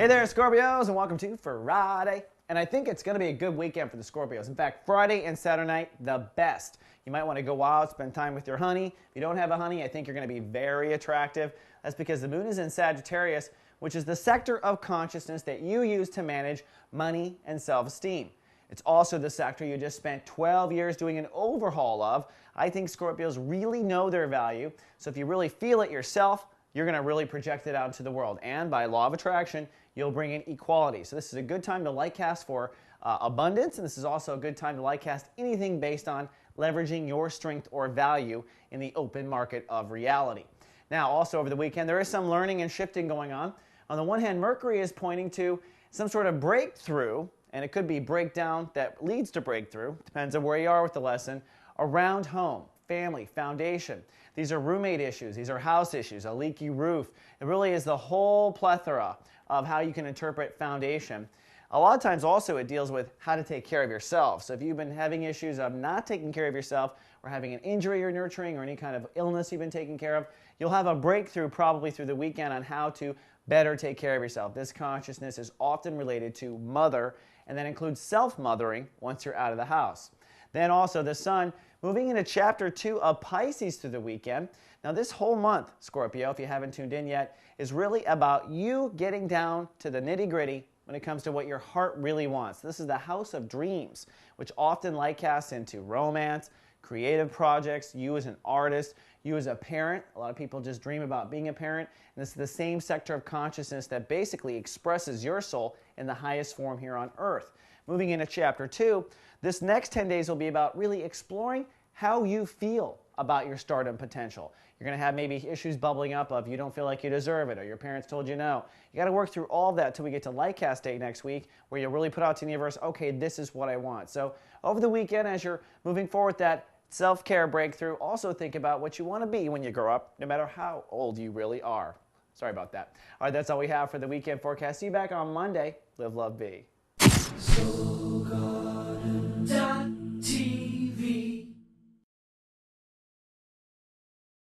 Hey there, Scorpios, and welcome to Friday. And I think it's going to be a good weekend for the Scorpios. In fact, Friday and Saturday night, the best. You might want to go out, spend time with your honey. If you don't have a honey, I think you're going to be very attractive. That's because the moon is in Sagittarius, which is the sector of consciousness that you use to manage money and self-esteem. It's also the sector you just spent 12 years doing an overhaul of. I think Scorpios really know their value. So if you really feel it yourself, you're going to really project it out into the world. And by law of attraction, you'll bring in equality. So this is a good time to light cast for abundance, and this is also a good time to light cast anything based on leveraging your strength or value in the open market of reality. Now, also over the weekend, there is some learning and shifting going on. On the one hand, Mercury is pointing to some sort of breakthrough, and it could be breakdown that leads to breakthrough, depends on where you are with the lesson, around home, family, foundation. These are roommate issues, these are house issues, a leaky roof. It really is the whole plethora of how you can interpret foundation. A lot of times also it deals with how to take care of yourself. So if you've been having issues of not taking care of yourself or having an injury you're nurturing or any kind of illness you've been taking care of, you'll have a breakthrough probably through the weekend on how to better take care of yourself. This consciousness is often related to mother, and that includes self-mothering once you're out of the house. Then also the sun moving into chapter 2 of Pisces through the weekend. Now this whole month, Scorpio, if you haven't tuned in yet, is really about you getting down to the nitty-gritty when it comes to what your heart really wants. This is the house of dreams, which often light casts into romance, creative projects, you as an artist, you as a parent. A lot of people just dream about being a parent. And this is the same sector of consciousness that basically expresses your soul in the highest form here on earth. Moving into chapter 2, this next 10 days will be about really exploring how you feel about your stardom potential. You're going to have maybe issues bubbling up of you don't feel like you deserve it or your parents told you no. You got to work through all of that till we get to Lightcast Day next week, where you'll really put out to the universe, okay, this is what I want. So over the weekend, as you're moving forward that self-care breakthrough, also think about what you want to be when you grow up, no matter how old you really are. Sorry about that. All right, that's all we have for the weekend forecast. See you back on Monday. Live, love, be.